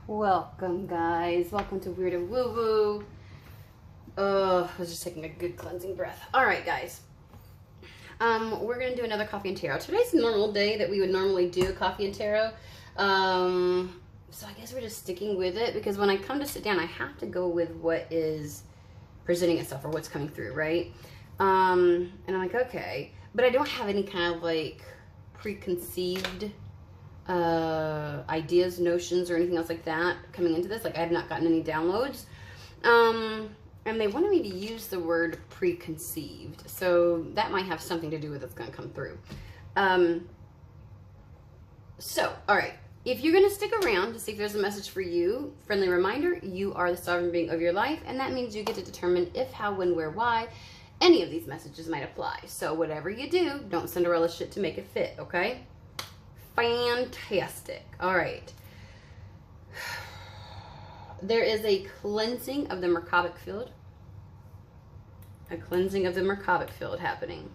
Welcome, guys. Welcome to Weird and Woo Woo. I was just taking a good cleansing breath. All right, guys. We're gonna do another coffee and tarot. Today's a normal day that we would normally do coffee and tarot. So I guess we're just sticking with it because when I come to sit down, I have to go with what is presenting itself or what's coming through, right? And I'm like, okay, but I don't have any kind of like preconceived ideas, notions, or anything else like that coming into this. Like, I have not gotten any downloads. And they wanted me to use the word preconceived, so that might have something to do with what's going to come through. So, all right. If you're going to stick around to see if there's a message for you, friendly reminder, you are the sovereign being of your life, and that means you get to determine if, how, when, where, why any of these messages might apply. So whatever you do, don't Cinderella shit to make it fit, okay? Fantastic. All right. There is a cleansing of the Merkabah field. A cleansing of the Merkabah field happening.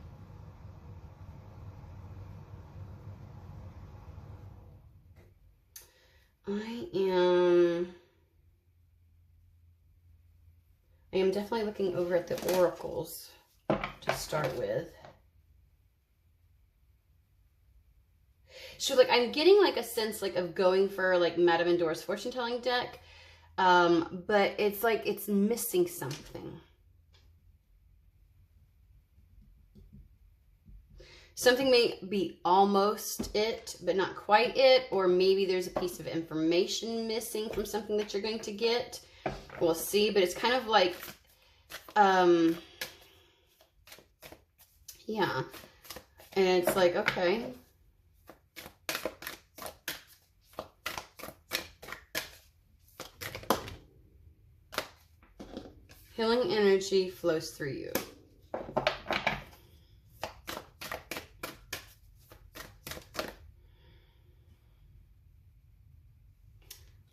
I am definitely looking over at the oracles to start with. So like I'm getting like a sense like of going for like Madame Endor's fortune telling deck. But it's like it's missing something. Something may be almost it, but not quite it, or maybe there's a piece of information missing from something that you're going to get. We'll see, but it's kind of like, yeah. And it's like, okay. Healing energy flows through you.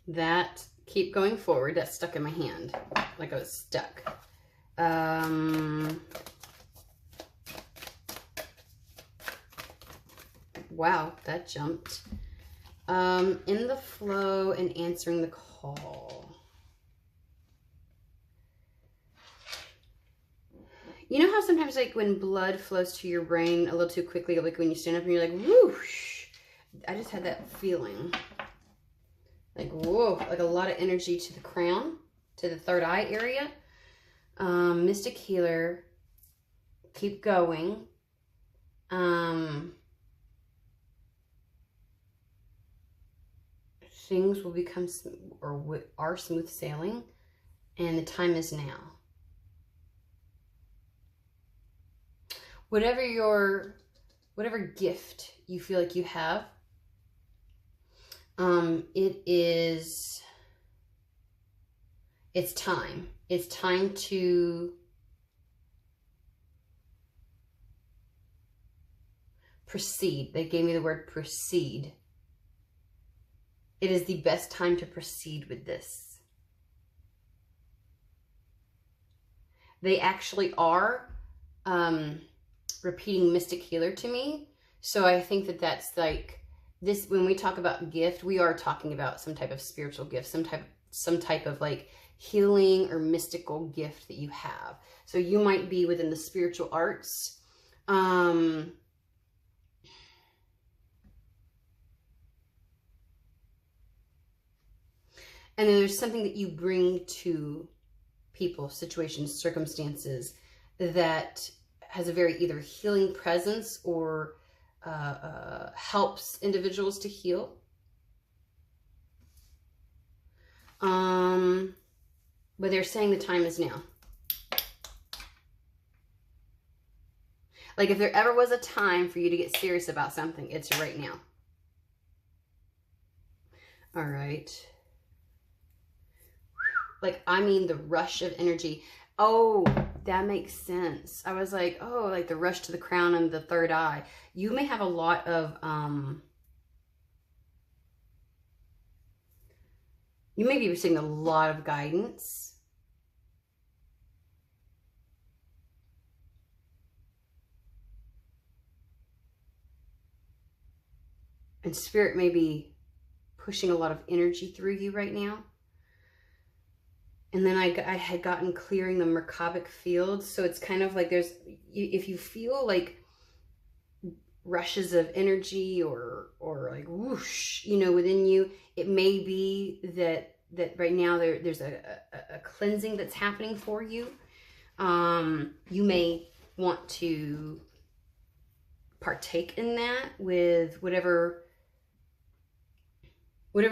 That, keep going forward, that's stuck in my hand. Like I was stuck. Wow, that jumped. In the flow and answering the call. You know how sometimes like when blood flows to your brain a little too quickly, like when you stand up and you're like, whoosh. I just had that feeling. Like, whoa, like a lot of energy to the crown, to the third eye area. Mystic healer, keep going. Things will become, or are smooth sailing, and the time is now. Whatever gift you feel like you have, it's time. It's time to proceed. They gave me the word proceed. It is the best time to proceed with this. They actually are repeating mystic healer to me. So I think that that's like this, when we talk about gift, we are talking about some type of spiritual gift, some type of like healing or mystical gift that you have. So you might be within the spiritual arts. And then there's something that you bring to people, situations, circumstances that has a very either healing presence or helps individuals to heal. But they're saying the time is now. Like if there ever was a time for you to get serious about something, it's right now. All right. Like, I mean, the rush of energy. Oh, that makes sense. I was like, oh, like the rush to the crown and the third eye. You may have a lot of, you may be receiving a lot of guidance. And spirit may be pushing a lot of energy through you right now. And then I had gotten clearing the Merkabah field. So it's kind of like if you feel like rushes of energy or like whoosh, you know, within you, it may be that right now there's a cleansing that's happening for you. You may want to partake in that with whatever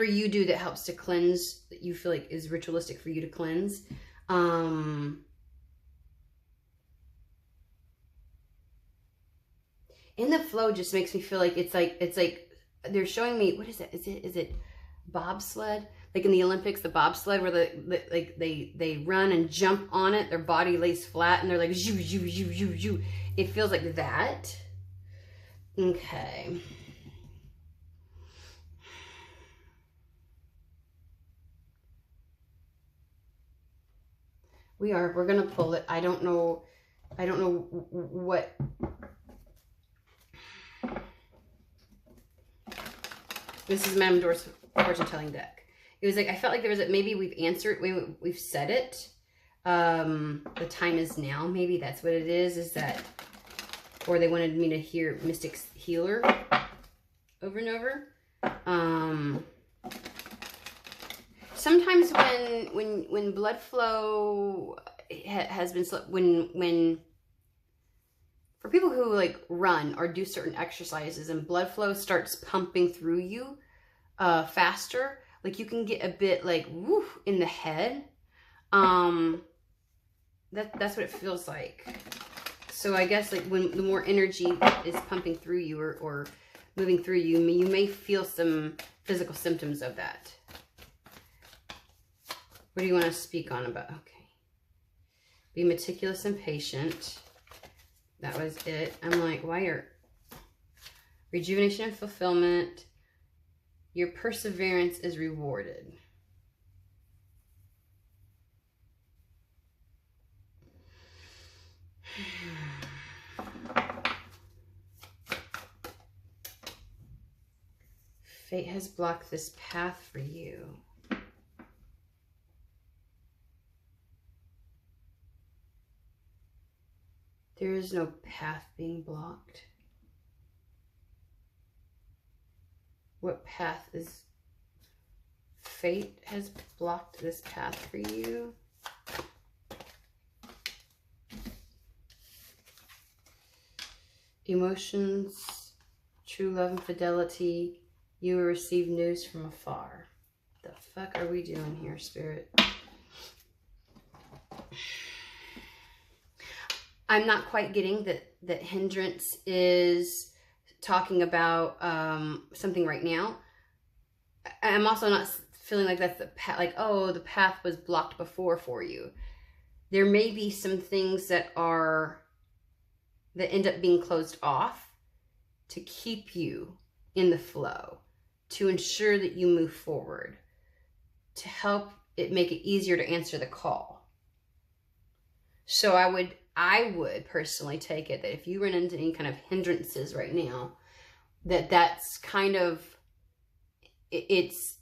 you do that helps to cleanse, that you feel like is ritualistic for you to cleanse. In the flow just makes me feel like it's like they're showing me, what is it? Is it bobsled? Like in the Olympics, the bobsled where they run and jump on it, their body lays flat and they're like zoo, zoo, zoo, zoo, zoo. It feels like that. Okay. We're gonna pull it. I don't know what. This is Madame Dora's fortune telling deck. It was like, I felt like there was maybe we've answered, we've said it. The time is now. Maybe that's what it is that, or they wanted me to hear Mystic's Healer over and over. Sometimes when blood flow has been, when for people who like run or do certain exercises and blood flow starts pumping through you faster, like you can get a bit like woo in the head. That's what it feels like. So I guess like when the more energy is pumping through you or moving through you, you may feel some physical symptoms of that. What do you want to speak on about? Okay. Be meticulous and patient. That was it. I'm like, why are rejuvenation and fulfillment? Your perseverance is rewarded. Fate has blocked this path for you. There is no path being blocked. What path is... Fate has blocked this path for you. Emotions, true love and fidelity. You will receive news from afar. The fuck are we doing here, Spirit? I'm not quite getting that hindrance is talking about something right now. I'm also not feeling like that's the path, like, oh, the path was blocked before for you. There may be some things that end up being closed off to keep you in the flow, to ensure that you move forward, to help it make it easier to answer the call. So I would personally take it that if you run into any kind of hindrances right now, that's kind of, it's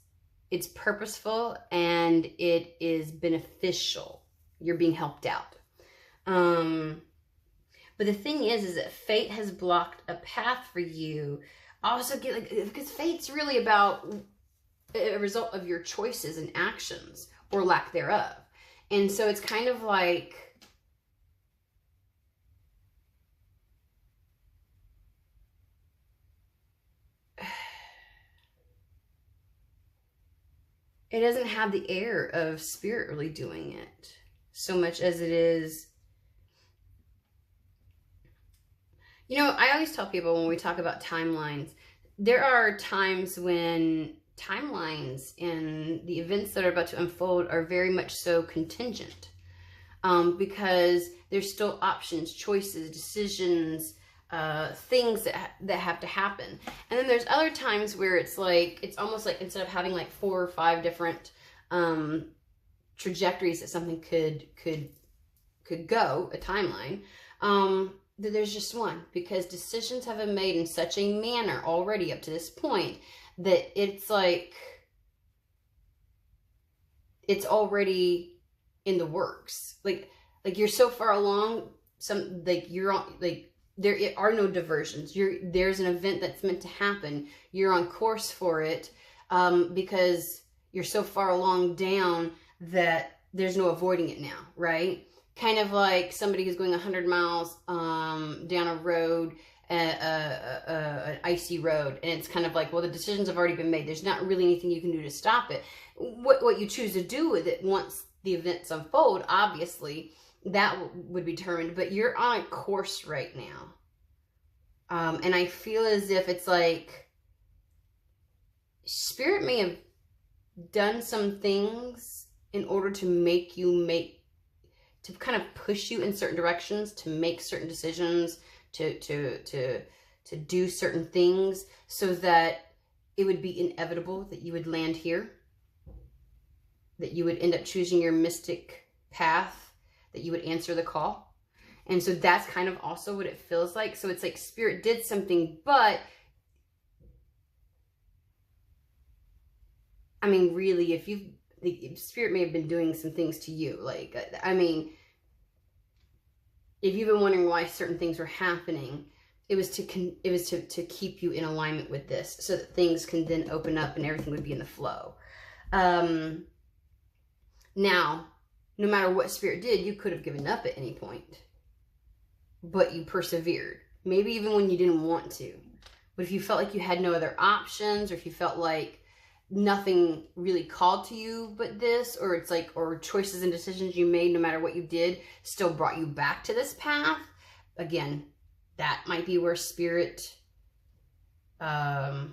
purposeful and it is beneficial. You're being helped out. But the thing is that fate has blocked a path for you. Also get like, because fate's really about a result of your choices and actions or lack thereof. And so it's kind of like, it doesn't have the air of spirit really doing it so much as it is. You know, I always tell people when we talk about timelines, there are times when timelines and the events that are about to unfold are very much so contingent, because there's still options, choices, decisions, things that have to happen. And then there's other times where it's like, it's almost like instead of having like 4 or 5 different trajectories that something could go, a timeline, there's just one, because decisions have been made in such a manner already up to this point that it's like it's already in the works. Like you're so far along, you're on, there are no diversions. There's an event that's meant to happen. You're on course for it, because you're so far along down that there's no avoiding it now, right? Kind of like somebody who's going 100 miles down a road, an icy road, and it's kind of like, well, the decisions have already been made. There's not really anything you can do to stop it. What you choose to do with it once the events unfold, obviously, that would be determined, but you're on a course right now. And I feel as if it's like Spirit may have done some things in order to to kind of push you in certain directions, to make certain decisions, to do certain things, so that it would be inevitable that you would land here, that you would end up choosing your mystic path, that you would answer the call. And so that's kind of also what it feels like. So it's like Spirit did something, but I mean, really, Spirit may have been doing some things to you. Like, I mean, if you've been wondering why certain things were happening, it was to keep you in alignment with this, so that things can then open up and everything would be in the flow. Now, no matter what Spirit did, you could have given up at any point, but you persevered. Maybe even when you didn't want to. But if you felt like you had no other options, or if you felt like nothing really called to you but this, or it's like, or choices and decisions you made, no matter what you did, still brought you back to this path, again, that might be where Spirit played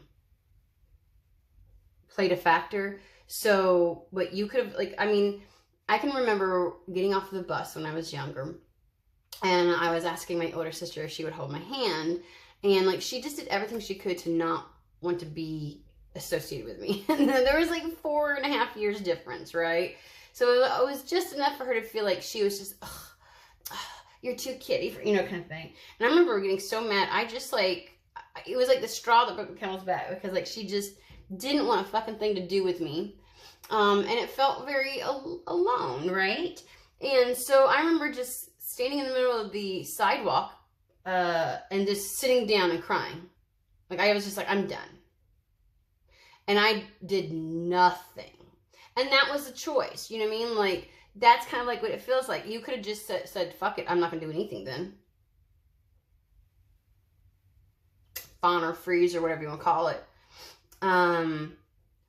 a factor. So, but you could have, like, I mean, I can remember getting off the bus when I was younger, and I was asking my older sister if she would hold my hand, and like, she just did everything she could to not want to be associated with me. And then there was like 4.5 years difference, right? So it was just enough for her to feel like she was just, you're too kiddie, for, kind of thing. And I remember getting so mad. I just like, it was like the straw that broke the camel's back, because like, she just didn't want a fucking thing to do with me. And it felt very alone, right? And so I remember just standing in the middle of the sidewalk, and just sitting down and crying. Like, I was just like, I'm done. And I did nothing. And that was a choice. You know what I mean? Like, that's kind of like what it feels like. You could have just said, fuck it, I'm not going to do anything then. Fawn or freeze or whatever you want to call it.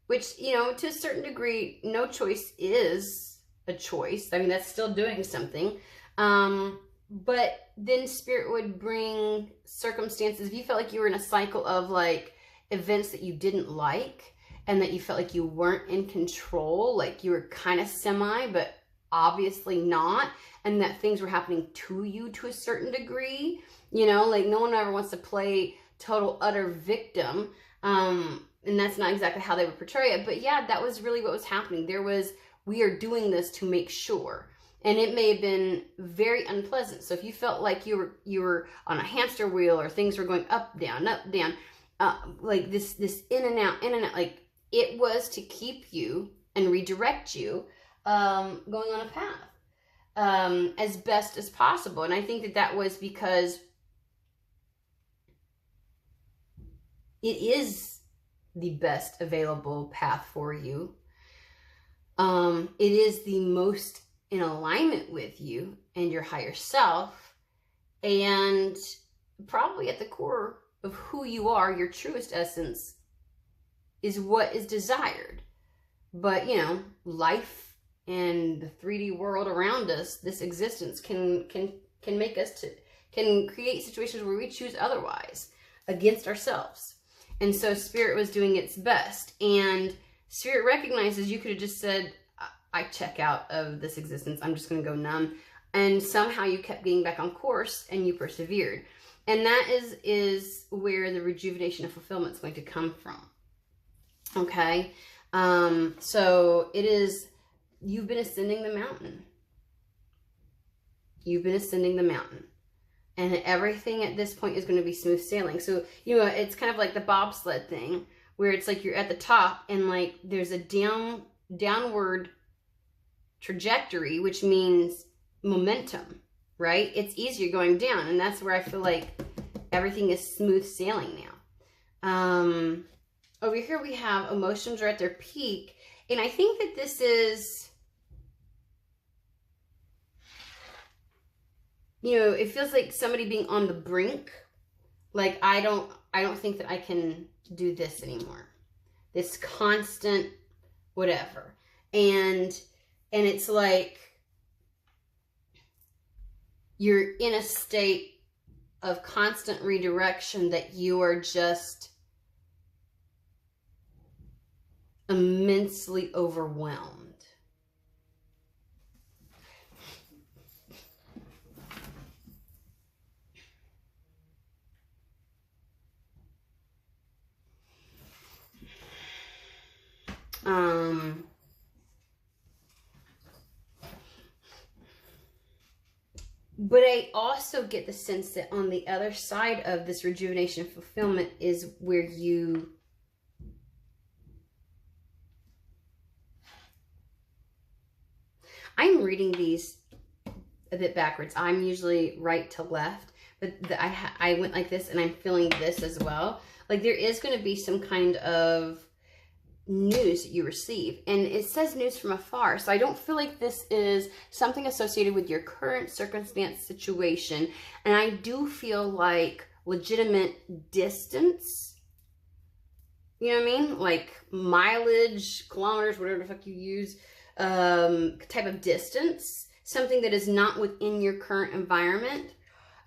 Which, to a certain degree, no choice is a choice. I mean, that's still doing something. But then Spirit would bring circumstances. If you felt like you were in a cycle of like events that you didn't like, and that you felt like you weren't in control, like you were kind of semi, but obviously not, and that things were happening to you to a certain degree, like no one ever wants to play total utter victim, and that's not exactly how they would portray it, but yeah, that was really what was happening. We are doing this to make sure, and it may have been very unpleasant. So if you felt like you were on a hamster wheel, or things were going up, down, like this in and out, like, it was to keep you and redirect you going on a path as best as possible. And I think that was because it is the best available path for you. It is the most in alignment with you and your higher self, and probably at the core of who you are, your truest essence, is what is desired. But, life and the 3D world around us, this existence can make us can create situations where we choose otherwise against ourselves. And so Spirit was doing its best, and Spirit recognizes you could have just said, I check out of this existence. I'm just going to go numb. And somehow you kept getting back on course, and you persevered. And that is where the rejuvenation and fulfillment is going to come from. Okay? So it is, you've been ascending the mountain. You've been ascending the mountain. And everything at this point is going to be smooth sailing. So, it's kind of like the bobsled thing, where it's like you're at the top, and like there's a downward trajectory, which means momentum, right? It's easier going down, and that's where I feel like everything is smooth sailing now. Over here we have emotions are at their peak, and I think that this is, you know, it feels like somebody being on the brink. Like, I don't think that I can do this anymore. This constant whatever. And it's like you're in a state of constant redirection that you are just immensely overwhelmed. But I also get the sense that on the other side of this rejuvenation and fulfillment is where you I'm reading these a bit backwards. I'm usually right to left, but I went like this, and I'm feeling this as well. Like, there is going to be some kind of news that you receive, and it says news from afar, so I don't feel like this is something associated with your current circumstance situation, and I do feel like legitimate distance, you know what I mean, like mileage, kilometers, whatever the fuck you use, type of distance, something that is not within your current environment,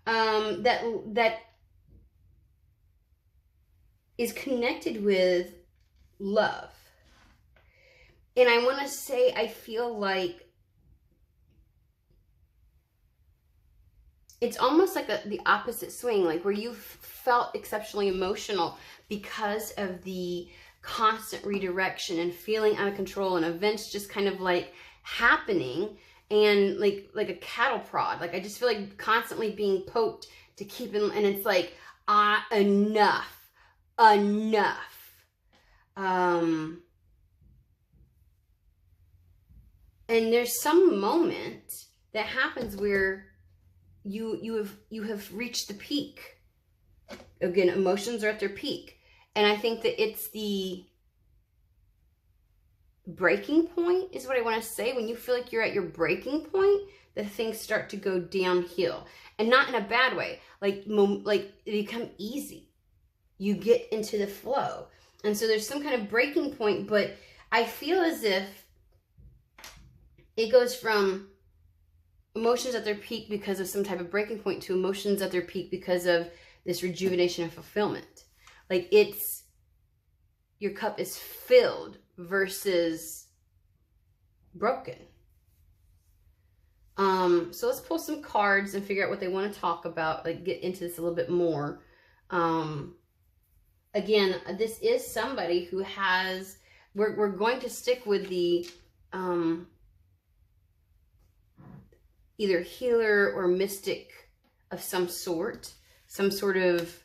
that is connected with love. And I want to say, I feel like it's almost like the opposite swing, like where you felt exceptionally emotional because of the constant redirection and feeling out of control, and events just kind of like happening, and like a cattle prod. Like, I just feel like constantly being poked to keep in, and it's like, enough. And there's some moment that happens where you have reached the peak. Again, emotions are at their peak. And I think that it's the breaking point is what I want to say. When you feel like you're at your breaking point, the things start to go downhill. And not in a bad way. Like they become easy. You get into the flow. And so there's some kind of breaking point, but I feel as if it goes from emotions at their peak because of some type of breaking point to emotions at their peak because of this rejuvenation and fulfillment. Like, it's, your cup is filled versus broken. So let's pull some cards and figure out what they want to talk about, like get into this a little bit more. Again, this is somebody who has, we're going to stick with the either healer or mystic of some sort of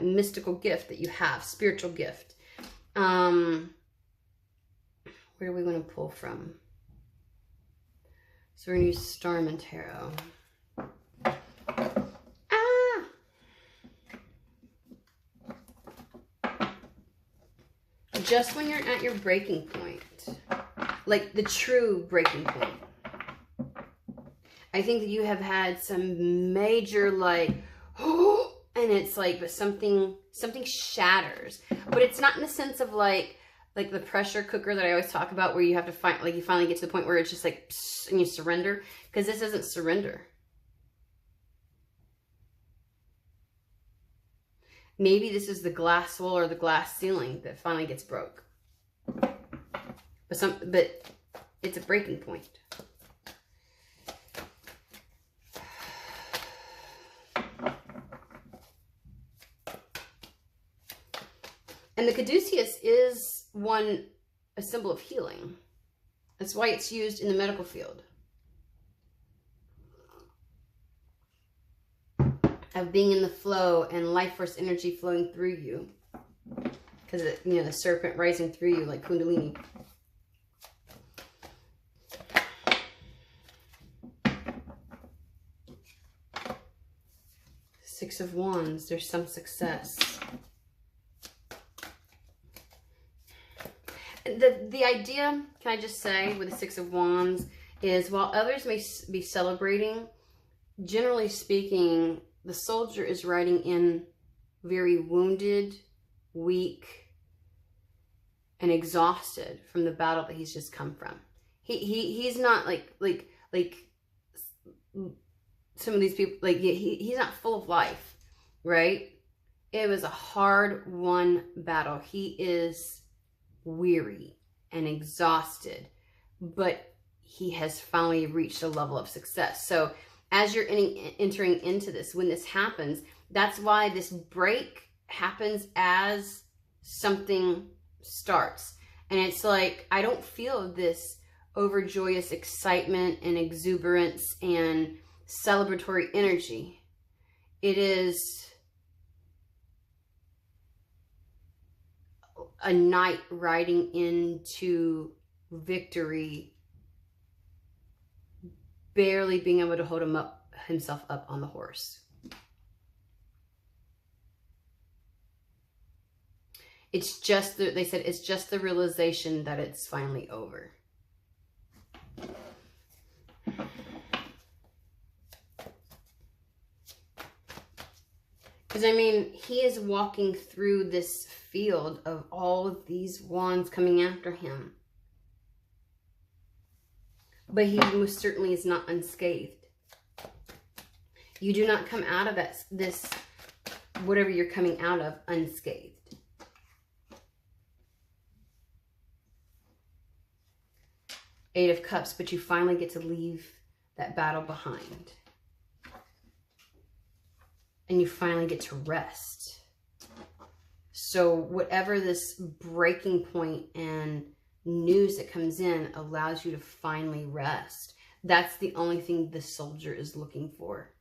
mystical gift that you have, spiritual gift. Where do we want to pull from? So we're going to use Starman Tarot. Just when you're at your breaking point, like the true breaking point, I think that you have had some major, like, and it's like, but something shatters, but it's not in the sense of like the pressure cooker that I always talk about, where you have to find, like, you finally get to the point where it's just like, and you surrender, because this isn't surrender. Maybe this is the glass wall or the glass ceiling that finally gets broke. But it's a breaking point. And the caduceus is a symbol of healing. That's why it's used in the medical field. Of being in the flow and life force energy flowing through you. because, you know, the serpent rising through you like Kundalini. Six of Wands, there's some success. The idea, can I just say, with the Six of Wands is while others may be celebrating, generally speaking, the soldier is riding in very wounded, weak, and exhausted from the battle that he's just come from. He's not like some of these people, like he's not full of life, right? It was a hard-won battle. He is weary and exhausted, but he has finally reached a level of success. So as you're entering into this, when this happens, that's why this break happens as something starts. And it's like, I don't feel this overjoyous excitement and exuberance and celebratory energy. It is a knight riding into victory, barely being able to hold himself up on the horse. It's just, they said, it's just the realization that it's finally over. Because, I mean, he is walking through this field of all of these wands coming after him. But he most certainly is not unscathed. You do not come out of this, whatever you're coming out of, unscathed. Eight of Cups, but you finally get to leave that battle behind. And you finally get to rest. So whatever this breaking point and news that comes in allows you to finally rest. That's the only thing the soldier is looking for.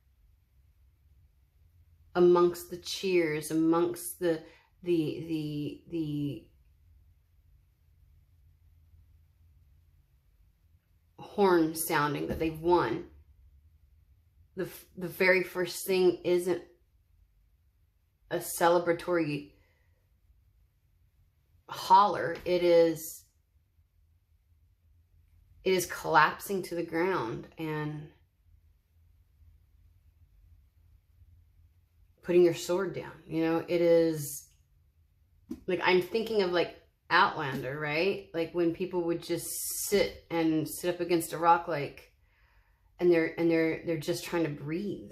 Amongst the cheers, amongst the horn sounding that they've won, the very first thing isn't a celebratory holler. It is collapsing to the ground and putting your sword down. You know, it is like, I'm thinking of like Outlander, right? Like when people would just sit up against a rock, like, and they're just trying to breathe.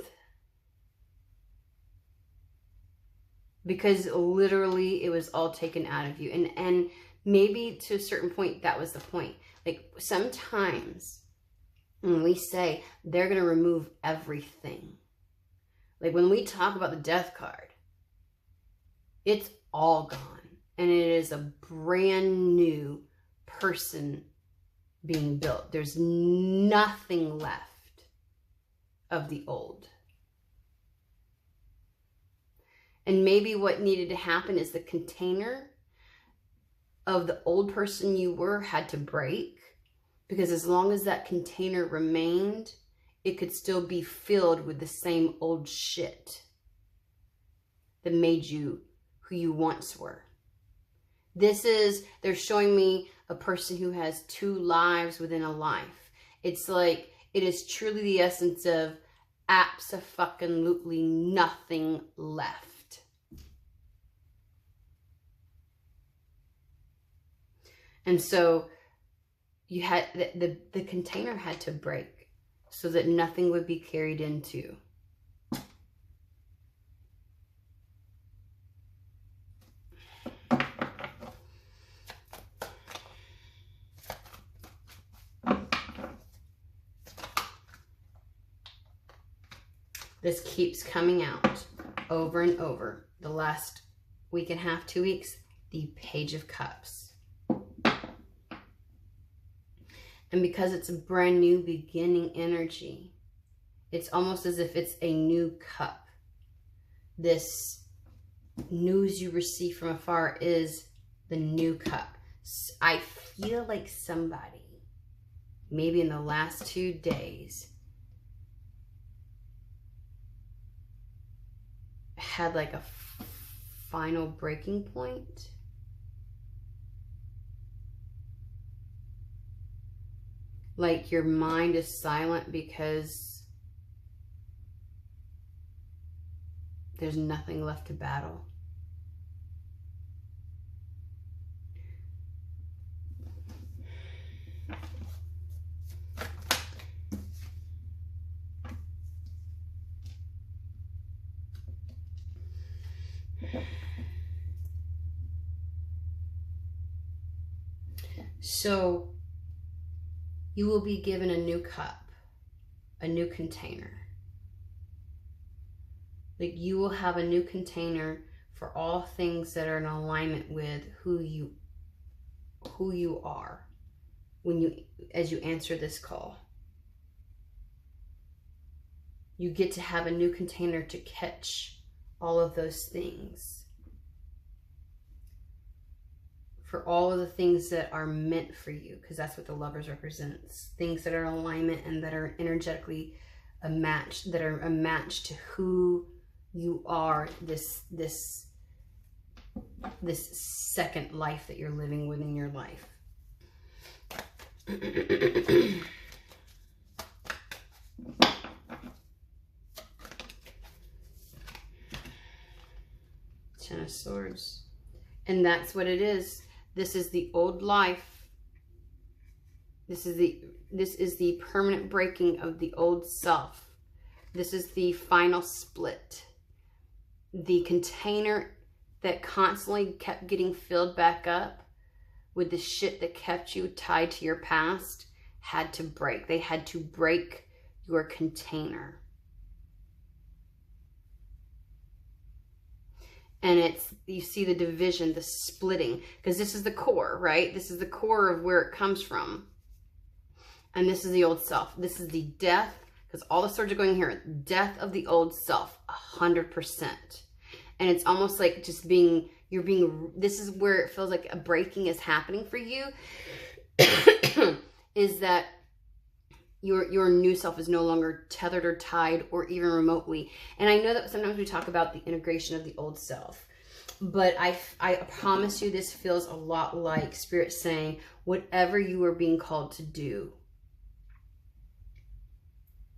Because literally it was all taken out of you. And maybe to a certain point, that was the point. Like sometimes when we say they're going to remove everything, like when we talk about the death card, it's all gone. And it is a brand new person being built. There's nothing left of the old. And maybe what needed to happen is the container of the old person you were had to break. Because as long as that container remained, it could still be filled with the same old shit that made you who you once were. They're showing me a person who has two lives within a life. It's like, it is truly the essence of abso-fucking-lutely nothing left. And so you had, the container had to break so that nothing would be carried into. This keeps coming out over and over. The last week and a half, 2 weeks, the Page of Cups. And because it's a brand new beginning energy, it's almost as if it's a new cup. This news you receive from afar is the new cup. I feel like somebody, maybe in the last 2 days, had like a final breaking point. Like your mind is silent because there's nothing left to battle. So you will be given a new cup, a new container. Like you will have a new container for all things that are in alignment with who you are as you answer this call. You get to have a new container to catch all of those things. For all of the things that are meant for you, because that's what the Lovers represents. Things that are in alignment and that are energetically a match to who you are, this second life that you're living within your life. Ten of Swords. And that's what it is. This is the old life. This is the permanent breaking of the old self. This is the final split. The container that constantly kept getting filled back up with the shit that kept you tied to your past had to break. They had to break your container. And you see the division, the splitting, because this is the core, right? This is the core of where it comes from. And this is the old self. This is the death, because all the swords are going here. Death of the old self, 100%. And it's almost like just this is where it feels like a breaking is happening for you, is that your new self is no longer tethered or tied or even remotely. And I know that sometimes we talk about the integration of the old self, but I promise you this feels a lot like Spirit saying, whatever you are being called to do,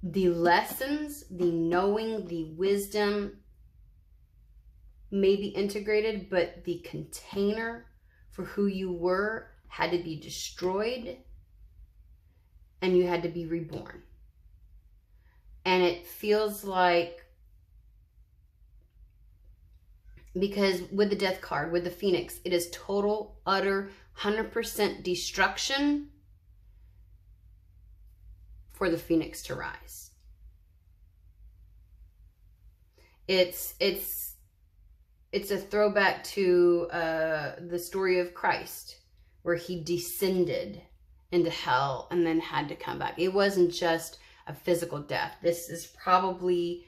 the lessons, the knowing, the wisdom may be integrated, but the container for who you were had to be destroyed. And you had to be reborn. And it feels like, because with the Death card, with the Phoenix, it is total, utter, 100% destruction for the Phoenix to rise. It's a throwback to the story of Christ, where he descended into hell and then had to come back. It wasn't just a physical death. This is probably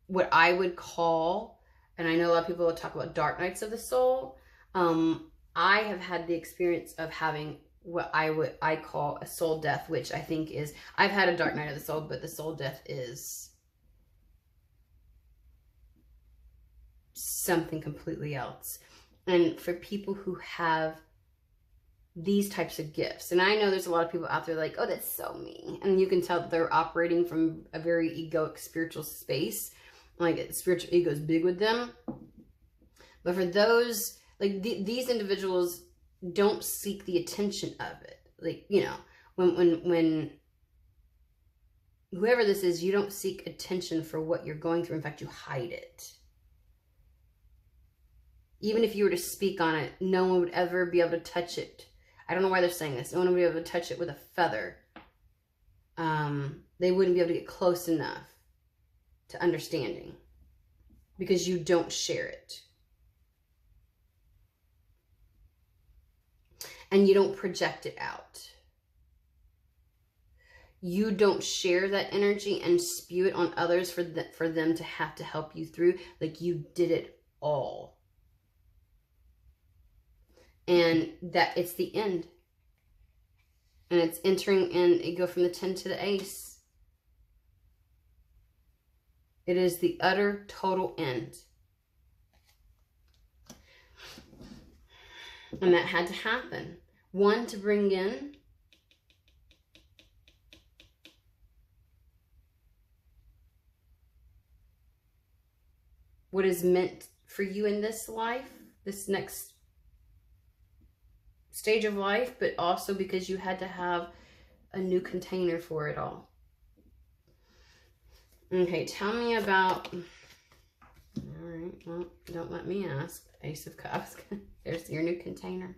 what I would call, and I know a lot of people will talk about dark nights of the soul. I have had the experience of having what I call a soul death, which I think is, I've had a dark night of the soul, but the soul death is something completely else. And for people who have these types of gifts, and I know there's a lot of people out there like, oh, that's so me, and you can tell that they're operating from a very egoic spiritual space, like spiritual ego is big with them. But for those, like these individuals don't seek the attention of it. Like, you know, when whoever this is, you don't seek attention for what you're going through. In fact, you hide it. Even if you were to speak on it, no one would ever be able to touch it. I don't know why they're saying this. No one would be able to touch it with a feather. They wouldn't be able to get close enough to understanding because you don't share it. And you don't project it out. you don't share that energy and spew it on others for them to have to help you through. Like, you did it all. And that it's the end. And it's entering in, it go from the 10 to the ace. It is the utter, total end. And that had to happen. One, to bring in what is meant for you in this life, this next stage of life, but also because you had to have a new container for it all. Okay, tell me about, all right, well, don't let me ask. Ace of Cups. There's your new container.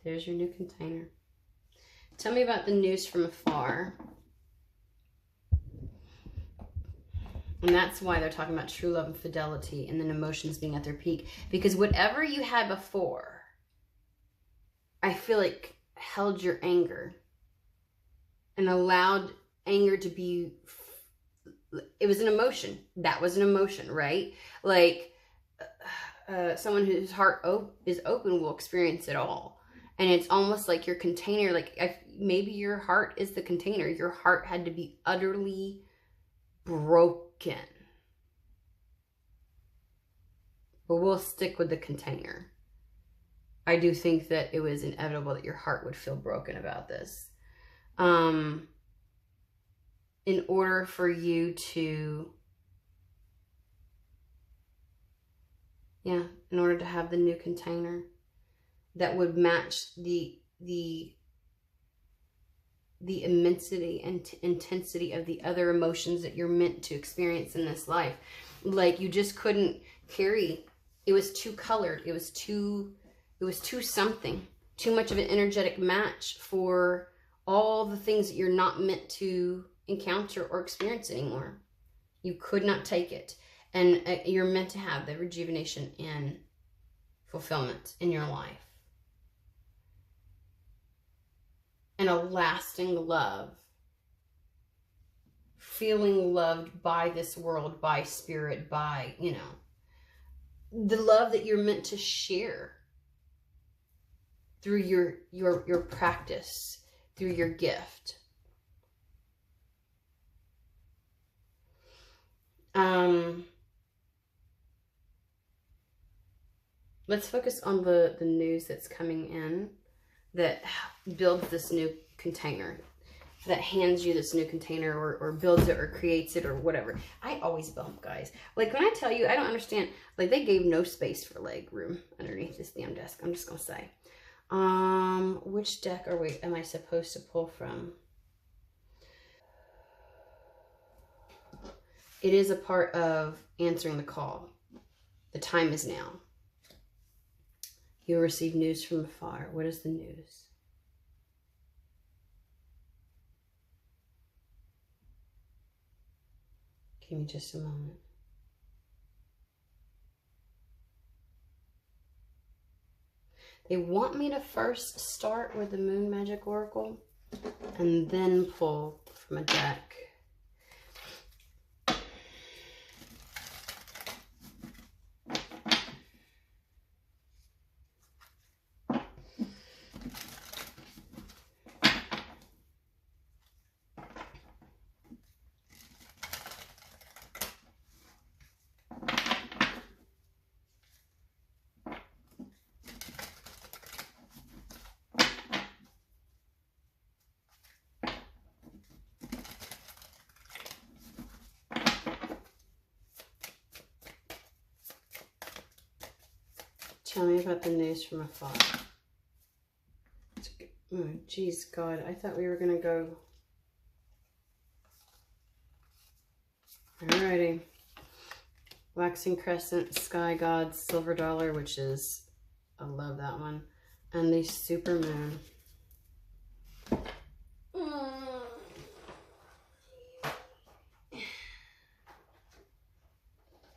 There's your new container. Tell me about the news from afar. And that's why they're talking about true love and fidelity, and then emotions being at their peak. Because whatever you had before, I feel like held your anger and allowed anger to be, it was an emotion. That was an emotion, right? Like, someone whose heart is open will experience it all. And it's almost like your container, like maybe your heart is the container. Your heart had to be utterly broken. But we'll stick with the container. I do think that it was inevitable that your heart would feel broken about this. In order for you to, in order to have the new container that would match the immensity and intensity of the other emotions that you're meant to experience in this life. Like, you just couldn't carry, it was too colored. It was too something, too much of an energetic match for all the things that you're not meant to encounter or experience anymore. You could not take it. And you're meant to have the rejuvenation and fulfillment in your life. And a lasting love. Feeling loved by this world, by spirit, by, the love that you're meant to share through your practice, through your gift. Let's focus on the news that's coming in that builds this new container, that hands you this new container, or builds it or creates it or whatever. I always bump, guys. Like, when I tell you, I don't understand. Like, they gave no space for leg room underneath this damn desk. I'm just going to say. Which deck am I supposed to pull from? It is a part of answering the call. The time is now. You will receive news from afar. What is the news? Give me just a moment. They want me to first start with the Moon Magic Oracle and then pull from a deck. Tell me about the news from afar. Oh, geez, God. I thought we were going to go. Alrighty. Waxing Crescent, Sky Gods, Silver Dollar, which is, I love that one. And the Super Moon.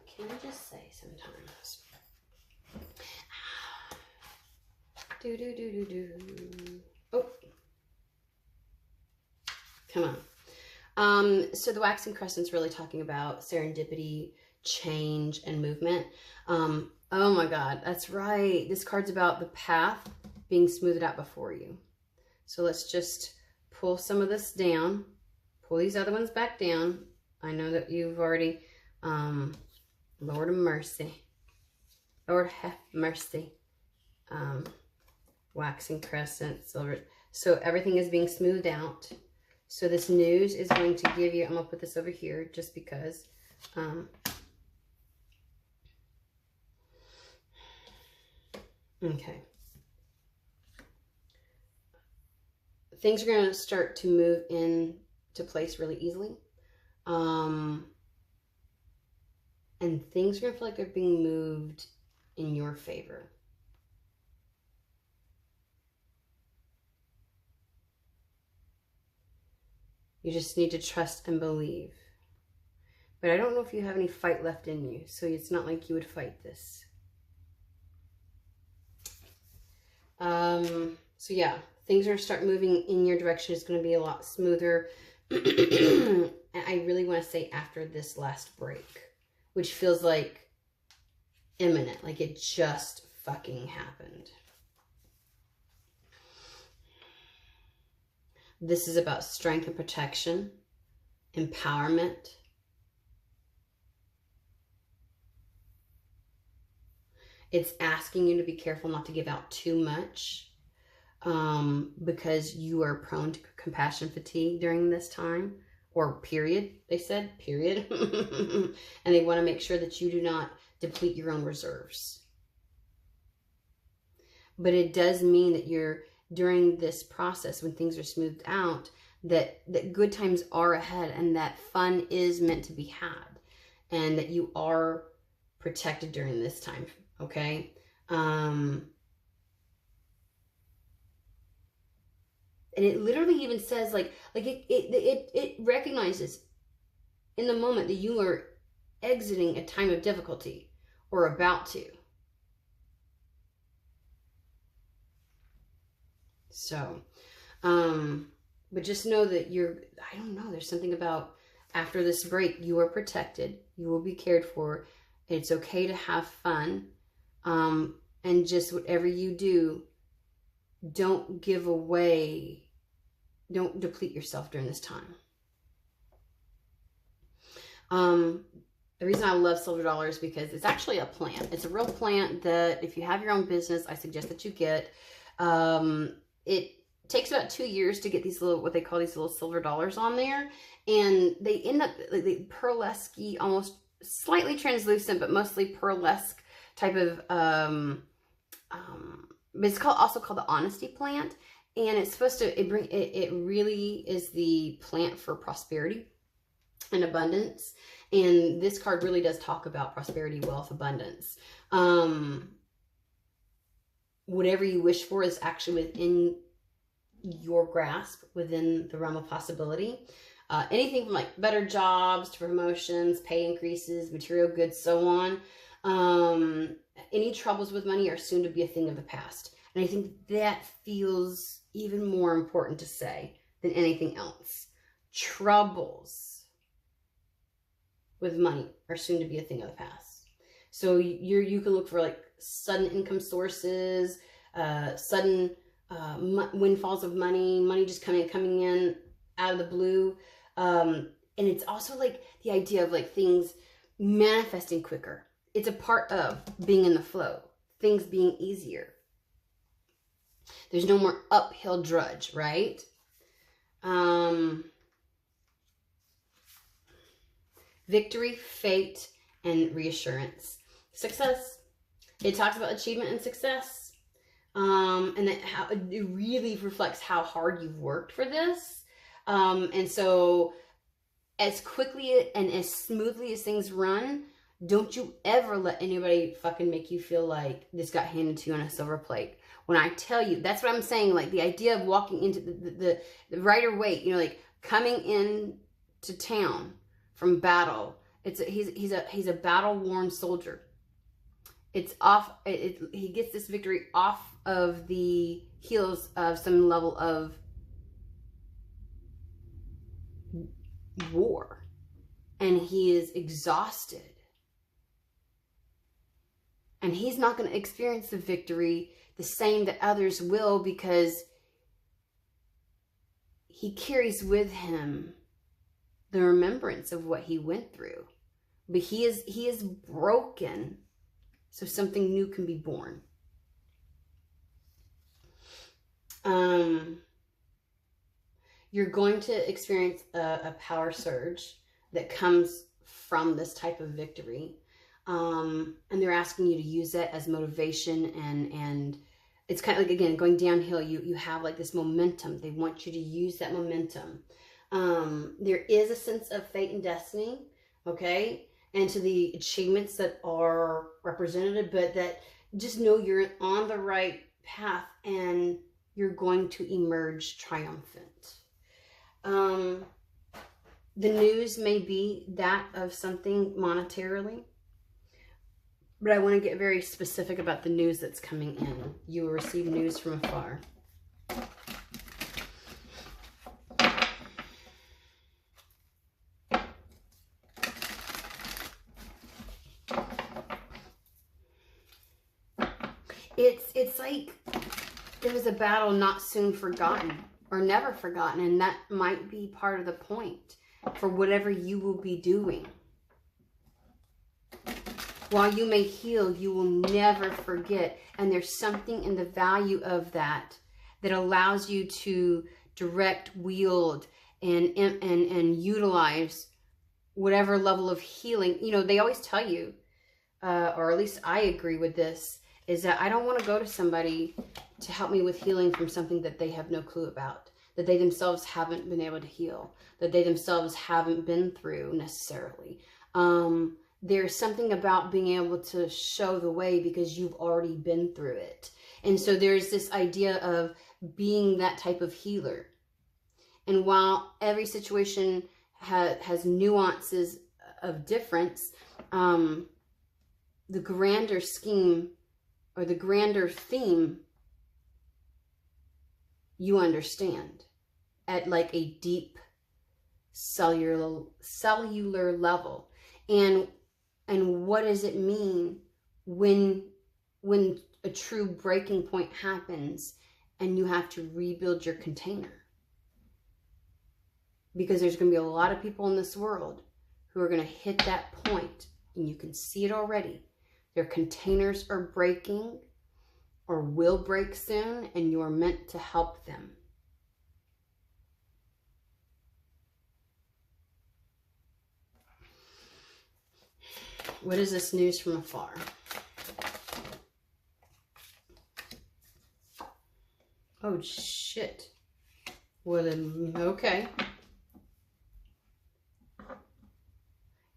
Can I just say sometimes? Do. Oh. Come on. So the waxing crescent's really talking about serendipity, change, and movement. Oh my God, that's right. This card's about the path being smoothed out before you. So let's just pull some of this down. Pull these other ones back down. I know that you've already, Lord of mercy. Lord have mercy. Waxing crescent, silver. So everything is being smoothed out. So this news is going to give you, I'm going to put this over here just because. Okay. Things are going to start to move into place really easily. And things are going to feel like they're being moved in your favor. You just need to trust and believe. But I don't know if you have any fight left in you, so it's not like you would fight this. So yeah, things are going to start moving in your direction. It's going to be a lot smoother. And I really want to say after this last break, which feels like imminent, like it just fucking happened. This is about strength and protection, empowerment. It's asking you to be careful not to give out too much, because you are prone to compassion fatigue during this time, or period, they said, period. And they want to make sure that you do not deplete your own reserves. But it does mean that you're, during this process, when things are smoothed out, that good times are ahead and that fun is meant to be had, and that you are protected during this time, okay? And it literally even says, like it recognizes in the moment that you are exiting a time of difficulty or about to. So, but just know that I don't know, there's something about after this break, you are protected, you will be cared for. It's okay to have fun. And just whatever you do, don't give away, don't deplete yourself during this time. The reason I love silver dollar is because it's actually a plant. It's a real plant that if you have your own business, I suggest that you get. It takes about 2 years to get these little, what they call these little silver dollars on there. And they end up like pearlesque, almost slightly translucent, but mostly pearlesque type of, but it's also called the honesty plant. And it's supposed to, it really is the plant for prosperity and abundance. And this card really does talk about prosperity, wealth, abundance. Whatever you wish for is actually within your grasp, within the realm of possibility. Anything from like better jobs to promotions, pay increases, material goods, so on. Any troubles with money are soon to be a thing of the past. And I think that feels even more important to say than anything else. Troubles with money are soon to be a thing of the past. So you can look for like sudden income sources, sudden windfalls of money just coming in out of the blue. And it's also like the idea of like things manifesting quicker. It's a part of being in the flow, things being easier. There's no more uphill drudge, right? Victory, fate, and reassurance. Success. It talks about achievement and success. And that how it really reflects how hard you've worked for this. And so as quickly and as smoothly as things run, don't you ever let anybody fucking make you feel like this got handed to you on a silver plate. When I tell you, that's what I'm saying. Like the idea of walking into the Rider Waite, you know, like coming in to town from battle. He's a battle worn soldier. It's off. He gets this victory off of the heels of some level of war and he is exhausted. And he's not going to experience the victory the same that others will, because he carries with him the remembrance of what he went through. But he is broken, so something new can be born. You're going to experience a power surge that comes from this type of victory. And they're asking you to use that as motivation, and it's kind of like, again, going downhill, you have like this momentum. They want you to use that momentum. There is a sense of fate and destiny, okay, and to the achievements that are represented, but that just know you're on the right path and you're going to emerge triumphant. The news may be that of something monetarily, but I want to get very specific about the news that's coming in. You will receive news from afar. It's like there was a battle not soon forgotten or never forgotten, and that might be part of the point for whatever you will be doing. While you may heal, you will never forget, and there's something in the value of that allows you to direct, wield, and utilize whatever level of healing. You know, they always tell you, or at least I agree with this, is that I don't want to go to somebody to help me with healing from something that they have no clue about, that they themselves haven't been able to heal, that they themselves haven't been through necessarily. There's something about being able to show the way because you've already been through it. And so there's this idea of being that type of healer. And while every situation has nuances of difference, the grander scheme or the grander theme, you understand at like a deep cellular level. And what does it mean when a true breaking point happens and you have to rebuild your container? Because there's going to be a lot of people in this world who are going to hit that point, and you can see it already. Their containers are breaking or will break soon, and you are meant to help them. What is this news from afar? Oh, shit. Well, then, okay.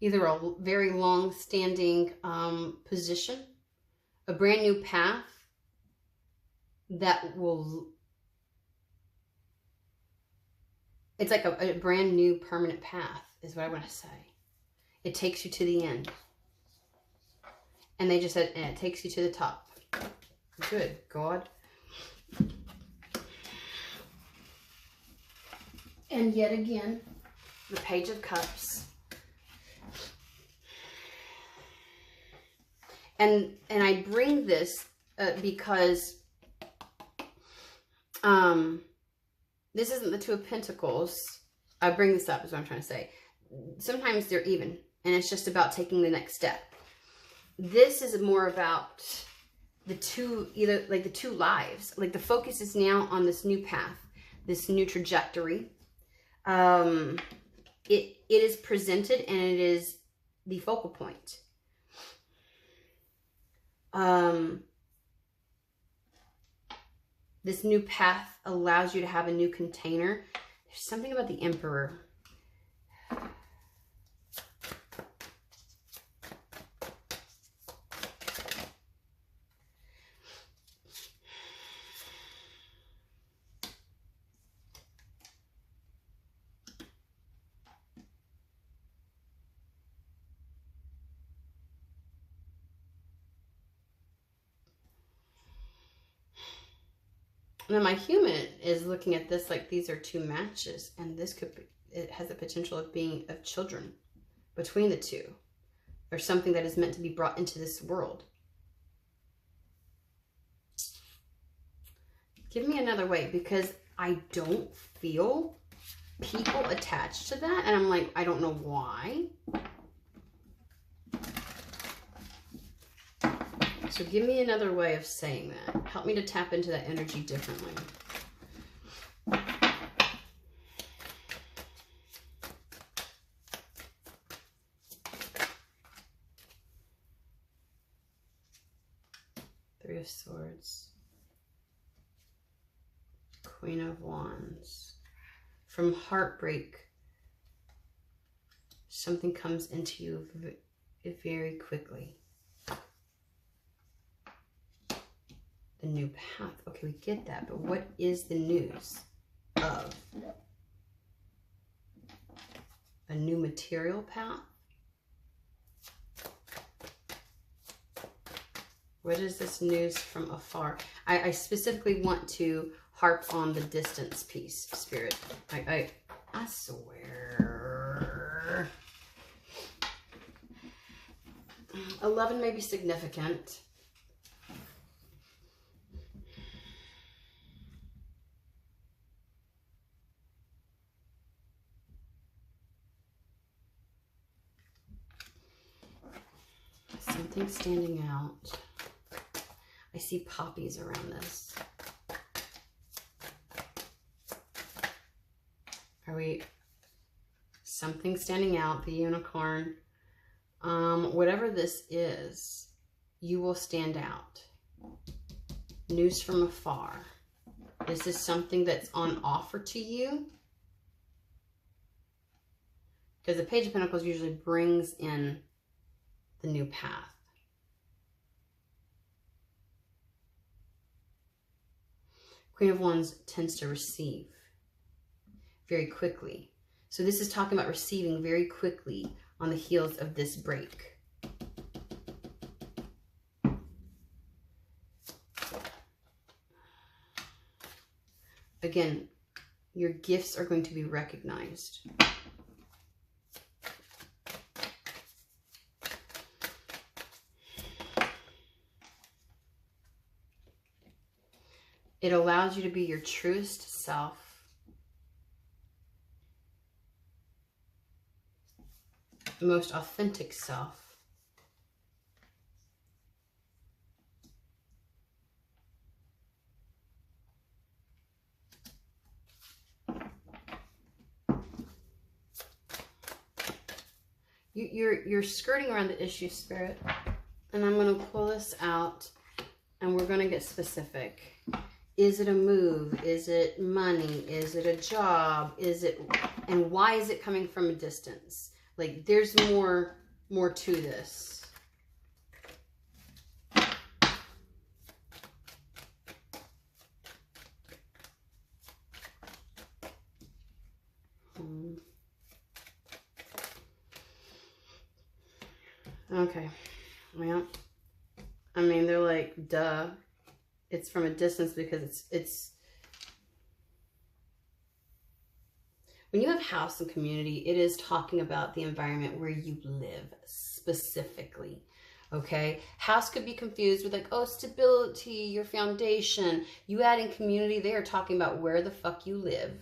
Either a very long-standing position, a brand new path that will... It's like a brand new permanent path is what I want to say. It takes you to the end. And they just said, and it takes you to the top. Good God. And yet again, the Page of Cups. And I bring this because this isn't the Two of Pentacles. I bring this up is what I'm trying to say. Sometimes they're even, and it's just about taking the next step. This is more about the two, either like the two lives. Like the focus is now on this new path, this new trajectory. It is presented and it is the focal point. This new path allows you to have a new container. There's something about the Emperor. Now my human is looking at this like these are two matches, and this could be, it has the potential of being of children between the two, or something that is meant to be brought into this world. Give me another way, because I don't feel people attached to that, and I'm like, I don't know why. So give me another way of saying that. Help me to tap into that energy differently. Three of Swords. Queen of Wands. From heartbreak, something comes into you very quickly. The new path. Okay, we get that, but what is the news of a new material path? What is this news from afar? I specifically want to harp on the distance piece, Spirit. I swear. 11 may be significant. Something standing out. I see poppies around this. Are we... Something standing out, the unicorn. Whatever this is, you will stand out. News from afar. Is this something that's on offer to you? Because the Page of Pentacles usually brings in the new path. Queen of Wands tends to receive very quickly. So this is talking about receiving very quickly on the heels of this break. Again, your gifts are going to be recognized. It allows you to be your truest self. Most authentic self. You're skirting around the issue, Spirit. And I'm going to pull this out and we're going to get specific. Is it a move? Is it money? Is it a job? Is it, and why is it coming from a distance? Like, there's more to this. Okay. Well, I mean, they're like, duh. It's from a distance because it's when you have house and community, it is talking about the environment where you live specifically. Okay, house could be confused with like, oh, stability, your foundation. You add in community, they are talking about where the fuck you live,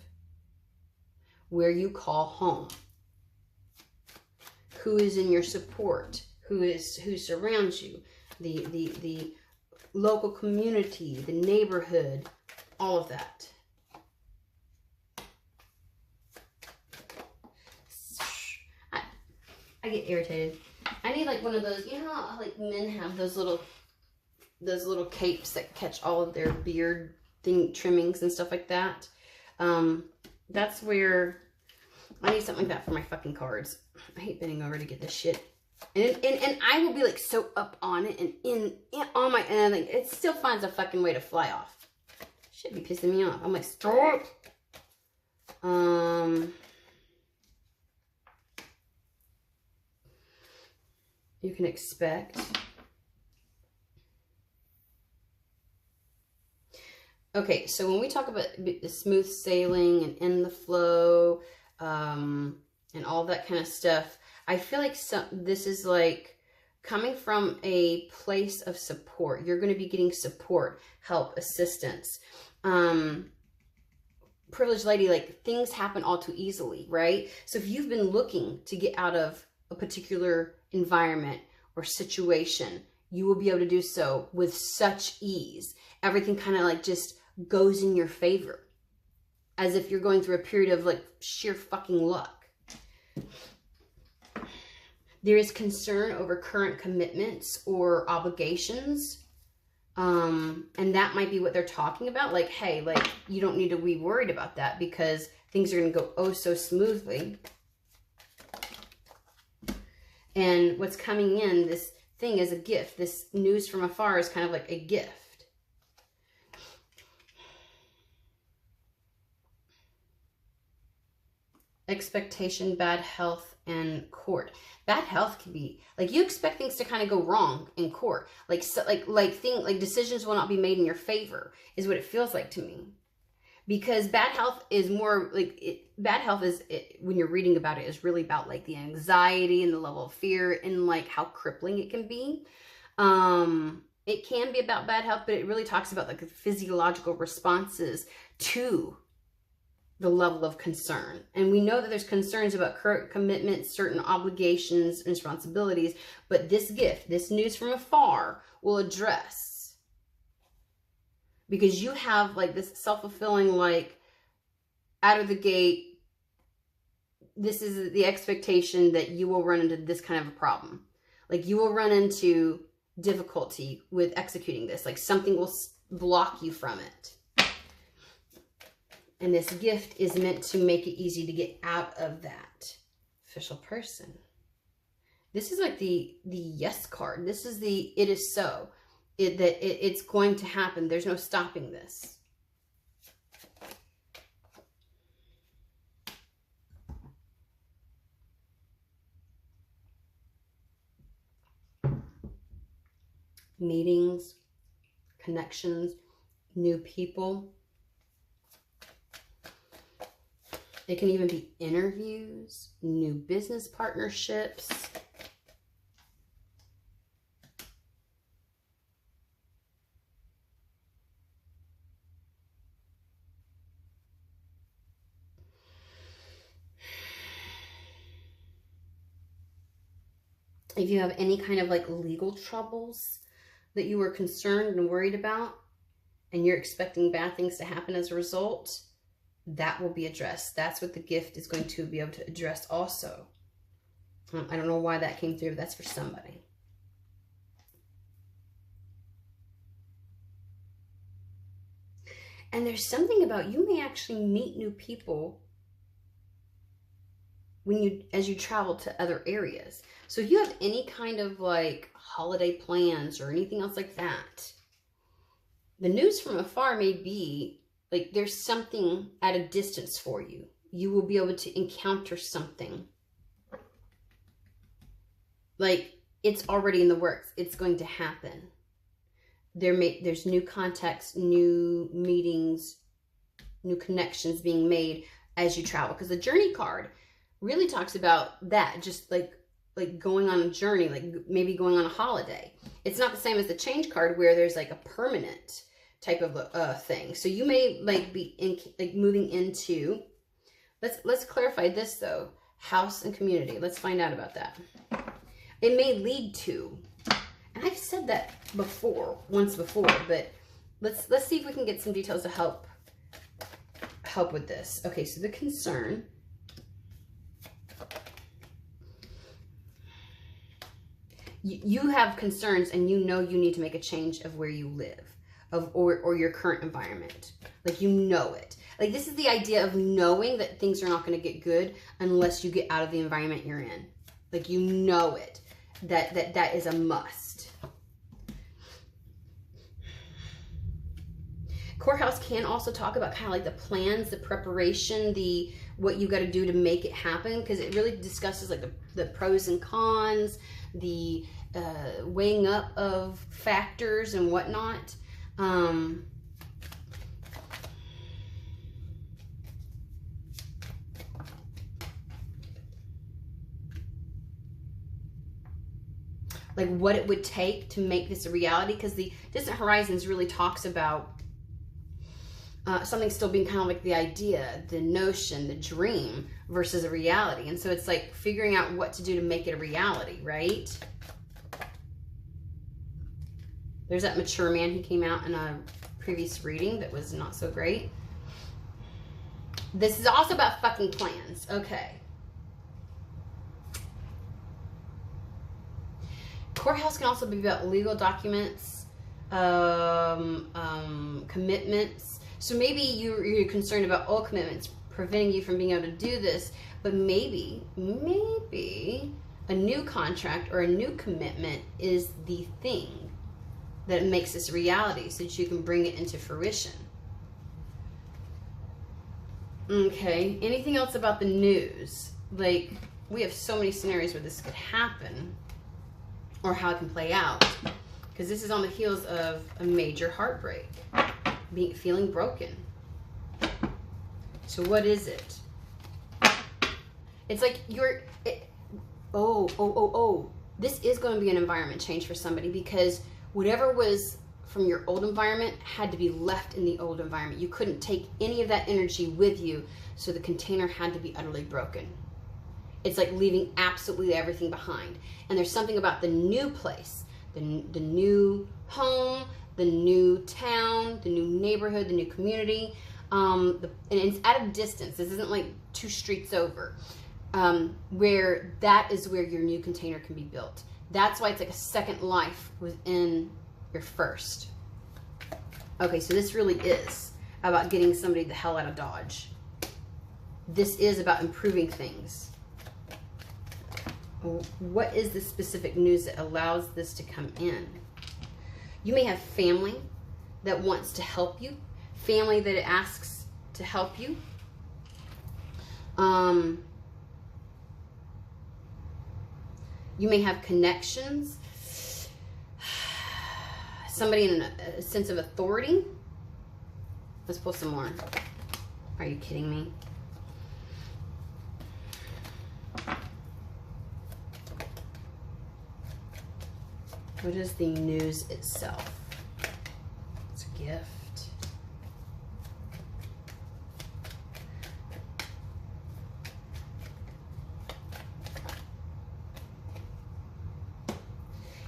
where you call home, who is in your support, who surrounds you, the local community, the neighborhood, all of that. I get irritated. I need like one of those, you know how like men have those little capes that catch all of their beard trimmings and stuff like that. That's where I need something like that for my fucking cards. I hate bending over to get this shit. And I will be like so up on it and in on my end, like it still finds a fucking way to fly off. Should be pissing me off. I'm like, stop. You can expect. Okay, so when we talk about smooth sailing and in the flow, and all that kind of stuff. I feel like this is like coming from a place of support. You're going to be getting support, help, assistance. Privileged lady, like things happen all too easily, right? So if you've been looking to get out of a particular environment or situation, you will be able to do so with such ease. Everything kind of like just goes in your favor, as if you're going through a period of like sheer fucking luck. There is concern over current commitments or obligations. And that might be what they're talking about. Like, hey, like, you don't need to be worried about that because things are going to go oh so smoothly. And what's coming in, this thing is a gift. This news from afar is kind of like a gift. Expectation, bad health, and court. Bad health can be like you expect things to kind of go wrong in court. Like decisions will not be made in your favor is what it feels like to me. Because bad health is more like bad health is when you're reading about it is really about like the anxiety and the level of fear and like how crippling it can be. It can be about bad health, but it really talks about like the physiological responses to the level of concern. And we know that there's concerns about current commitments, certain obligations and responsibilities, but this gift, this news from afar will address, because you have like this self-fulfilling, like out of the gate, this is the expectation that you will run into this kind of a problem. Like you will run into difficulty with executing this, like something will block you from it. And this gift is meant to make it easy to get out of that. Official person. This is like the yes card. This is the it is so. It's going to happen. There's no stopping this. Meetings, connections, new people. It can even be interviews, new business partnerships. If you have any kind of like legal troubles that you were concerned and worried about, and you're expecting bad things to happen as a result, that will be addressed. That's what the gift is going to be able to address also. I don't know why that came through. That's for somebody. And there's something about you may actually meet new people as you travel to other areas. So if you have any kind of like holiday plans or anything else like that, the news from afar may be like there's something at a distance for you. You will be able to encounter something. Like it's already in the works. It's going to happen. There's new contacts, new meetings, new connections being made as you travel. Because the journey card really talks about that. Just like going on a journey, like maybe going on a holiday. It's not the same as the change card where there's like a permanent type of thing. So you may like be moving into, let's clarify this though, house and community. Let's find out about that. It may lead to, and I've said that once before, but let's see if we can get some details to help with this. Okay, so the concern. You have concerns and you know you need to make a change of where you live. Or your current environment. Like you know it. Like this is the idea of knowing that things are not going to get good unless you get out of the environment you're in. Like you know it. That is a must. Courthouse can also talk about kind of like the plans, the preparation, what you got to do to make it happen, because it really discusses like the pros and cons, the weighing up of factors and whatnot. like what it would take to make this a reality, because the Distant Horizons really talks about something still being kind of like the idea, the notion, the dream versus a reality. And so it's like figuring out what to do to make it a reality, right? There's that mature man who came out in a previous reading that was not so great. This is also about fucking plans. Okay. Courthouse can also be about legal documents, commitments. So maybe you're concerned about old commitments preventing you from being able to do this, but maybe a new contract or a new commitment is the thing that makes this a reality so that you can bring it into fruition. Okay, anything else about the news? Like, we have so many scenarios where this could happen or how it can play out, because this is on the heels of a major heartbreak. Feeling broken. So what is it? It's like this is going to be an environment change for somebody, because whatever was from your old environment had to be left in the old environment. You couldn't take any of that energy with you, so the container had to be utterly broken. It's like leaving absolutely everything behind. And there's something about the new place, the new home, the new town, the new neighborhood, the new community, and it's at a distance. This isn't like 2 streets over, where that is where your new container can be built. That's why it's like a second life within your first. Okay, so this really is about getting somebody the hell out of Dodge. This is about improving things. What is the specific news that allows this to come in? You may have family that wants to help you, family that asks to help you. You may have connections, somebody in a sense of authority. Let's pull some more. Are you kidding me? What is the news itself? It's a gift.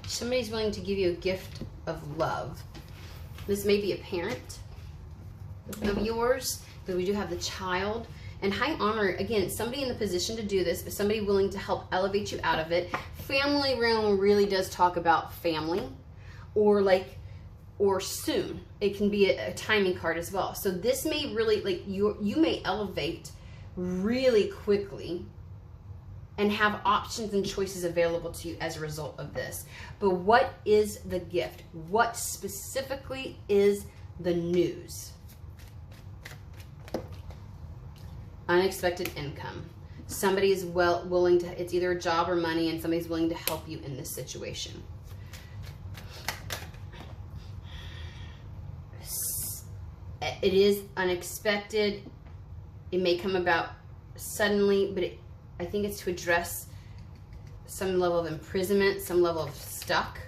Somebody's willing to give you a gift of love. This may be a parent of yours, but we do have the child. And high honor, again, somebody in the position to do this, but somebody willing to help elevate you out of it. Family realm really does talk about family, or soon. It can be a timing card as well. So this may really, like, you may elevate really quickly and have options and choices available to you as a result of this. But what is the gift? What specifically is the news? Unexpected income. Somebody is willing to, it's either a job or money, and somebody's willing to help you in this situation. It is unexpected. It may come about suddenly, but I think it's to address some level of imprisonment, some level of stuck.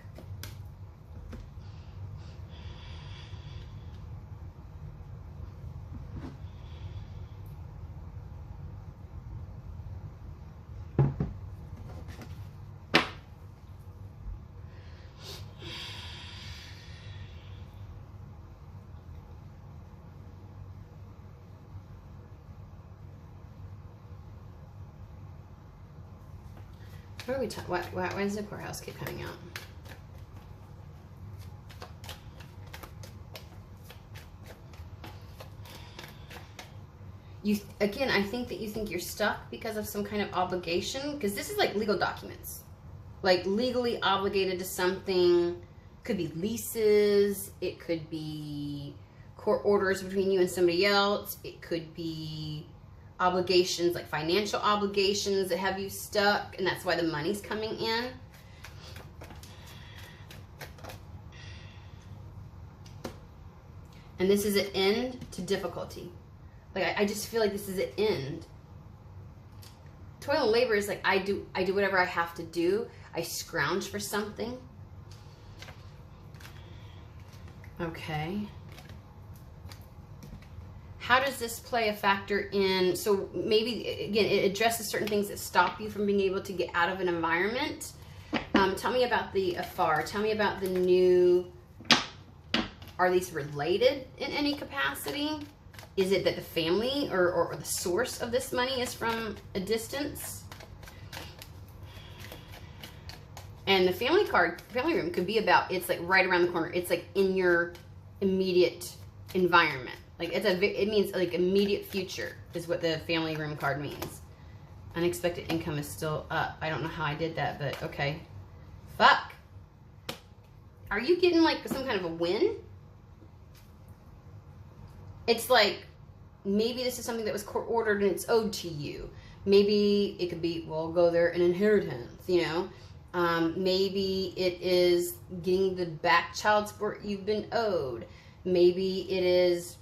What are we talking? Why does the courthouse keep coming out? Again, I think that you think you're stuck because of some kind of obligation, because this is like legal documents, like legally obligated to something. Could be leases. It could be court orders between you and somebody else. It could be obligations, like financial obligations that have you stuck, and that's why the money's coming in. And this is an end to difficulty. Like, I just feel like this is an end. Toil and labor is like, I do whatever I have to do. I scrounge for something. Okay. How does this play a factor in, so maybe, again, it addresses certain things that stop you from being able to get out of an environment. Tell me about the afar. Tell me about the new, are these related in any capacity? Is it that the family or the source of this money is from a distance? And the family room could be about, it's like right around the corner. It's like in your immediate environment. Like it means like immediate future is what the family room card means. Unexpected income is still up. I don't know how I did that, but okay. Fuck. Are you getting like some kind of a win? It's like, maybe this is something that was court ordered and it's owed to you. Maybe it could be, well, go there, an inheritance, you know. Maybe it is getting the back child support you've been owed. Maybe it is,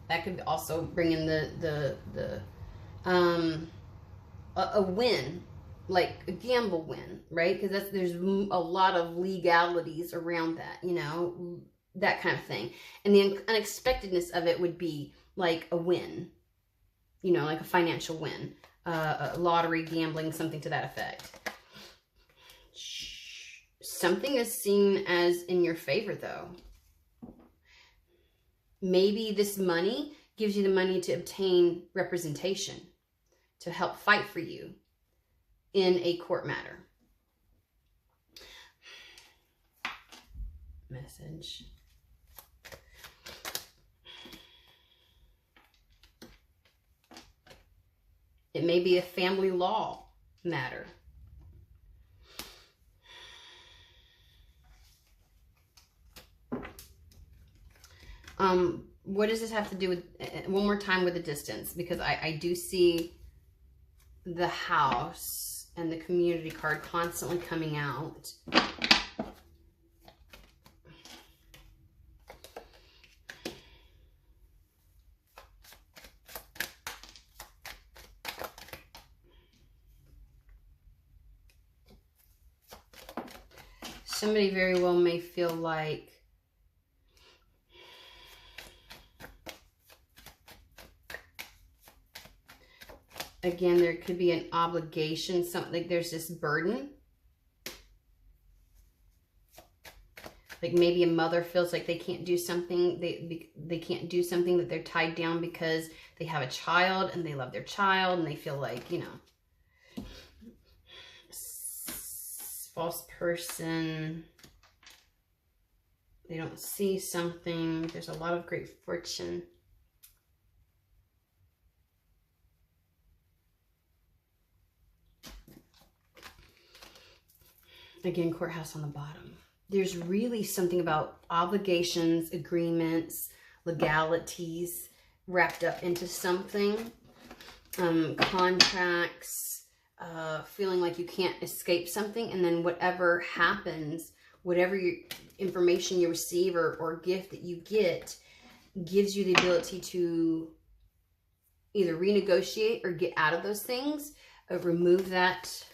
that could also bring in a win, like a gamble win, right? Because there's a lot of legalities around that, you know, that kind of thing. And the unexpectedness of it would be like a win, you know, like a financial win, a lottery, gambling, something to that effect. Something is seen as in your favor, though. Maybe this money gives you the money to obtain representation, to help fight for you in a court matter. Message. It may be a family law matter. What does this have to do with, one more time with the distance? Because I do see the house and the community card constantly coming out. Somebody very well may feel like again, there could be an obligation, something like there's this burden. Like maybe a mother feels like they can't do something, they can't do something, that they're tied down because they have a child and they love their child and they feel like, you know, false person, they don't see something. There's a lot of great fortune. Again, courthouse on the bottom. There's really something about obligations, agreements, legalities wrapped up into something. Contracts, feeling like you can't escape something, and then whatever happens, whatever information you receive or gift that you get gives you the ability to either renegotiate or get out of those things, remove that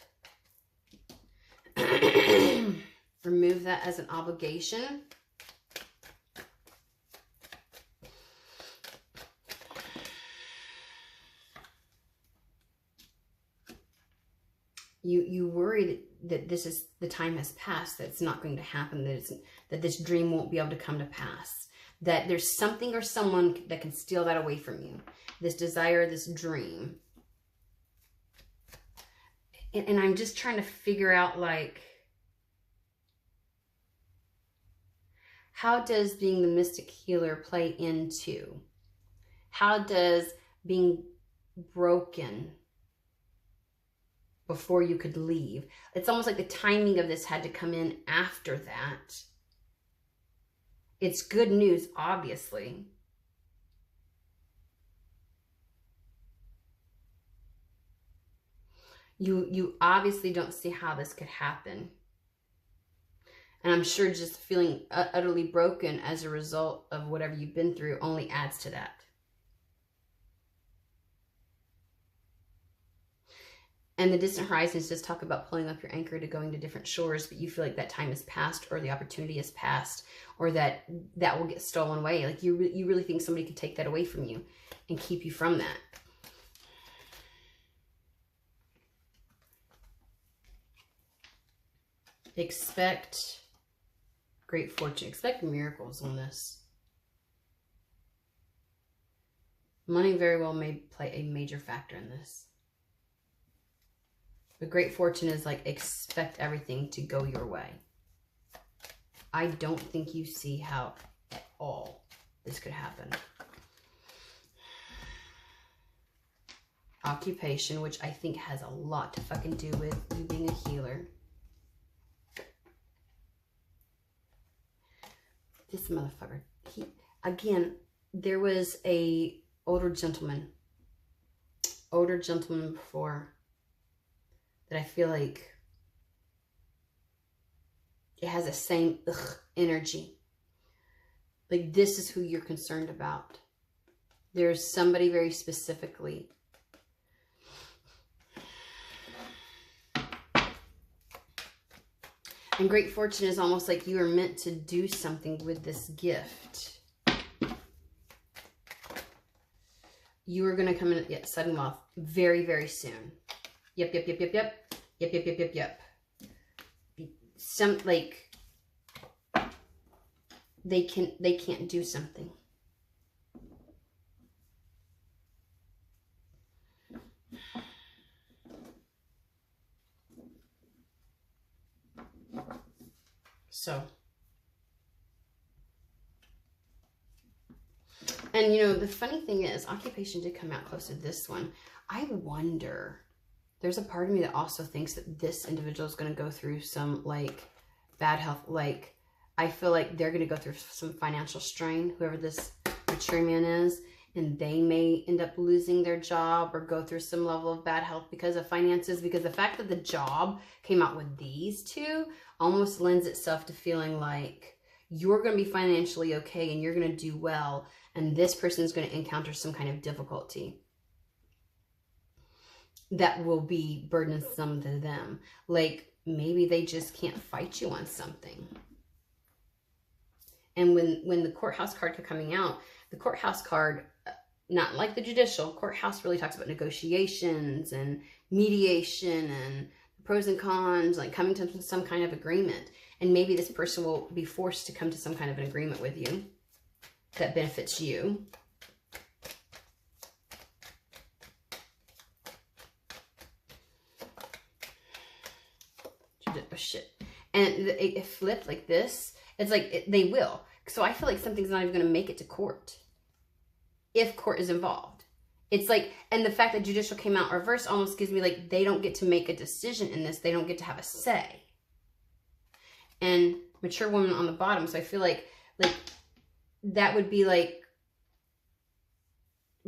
remove that as an obligation. You worry that this is, the time has passed, that it's not going to happen, that this dream won't be able to come to pass, that there's something or someone that can steal that away from you, this desire, this dream. And I'm just trying to figure out, like, how does being the mystic healer play into? How does being broken before you could leave? It's almost like the timing of this had to come in after that. It's good news, obviously. You obviously don't see how this could happen. And I'm sure just feeling utterly broken as a result of whatever you've been through only adds to that. And the distant horizons just talk about pulling up your anchor to going to different shores, but you feel like that time is past, or the opportunity is past, or that will get stolen away. Like you really think somebody could take that away from you and keep you from that. Expect great fortune. Expect miracles on this. Money very well may play a major factor in this. But great fortune is like, expect everything to go your way. I don't think you see how at all this could happen. Occupation, which I think has a lot to fucking do with you being a healer. This motherfucker, again, there was a older gentleman before that I feel like it has the same energy. Like this is who you're concerned about. There's somebody very specifically. And great fortune is almost like you are meant to do something with this gift. You are going to come in at sudden wealth very, very soon. Yep. Some, like, they can't do something. So, and you know, the funny thing is, occupation did come out close to this one. I wonder, there's a part of me that also thinks that this individual is going to go through some like bad health. Like, I feel like they're going to go through some financial strain, whoever this mature man is, and they may end up losing their job or go through some level of bad health because of finances, because the fact that the job came out with these two almost lends itself to feeling like you're going to be financially okay and you're going to do well, and this person is going to encounter some kind of difficulty that will be burdensome to them. Like maybe they just can't fight you on something. And when the courthouse card kept coming out, the courthouse card, not like the judicial, courthouse really talks about negotiations and mediation and pros and cons, like coming to some kind of agreement. And maybe this person will be forced to come to some kind of an agreement with you that benefits you. Oh shit. And it flipped like this. It's like they will. So I feel like something's not even going to make it to court if court is involved. It's like, and the fact that judicial came out reverse almost gives me like they don't get to make a decision in this. They don't get to have a say. And mature woman on the bottom. So I feel like that would be like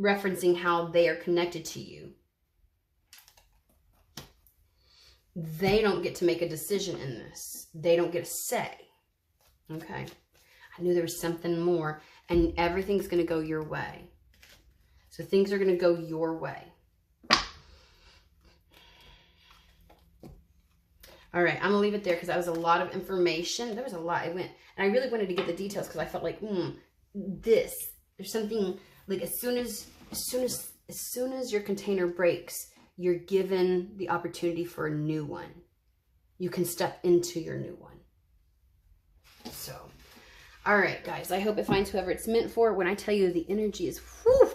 referencing how they are connected to you. They don't get to make a decision in this. They don't get a say. Okay. I knew there was something more, and everything's going to go your way. So things are going to go your way. All right, I'm going to leave it there because that was a lot of information. There was a lot. And I really wanted to get the details because I felt like, there's something like as soon as your container breaks, you're given the opportunity for a new one. You can step into your new one. So, all right, guys, I hope it finds whoever it's meant for. When I tell you the energy is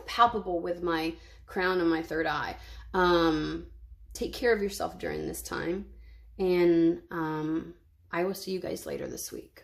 palpable with my crown and my third eye. Take care of yourself during this time. And I will see you guys later this week.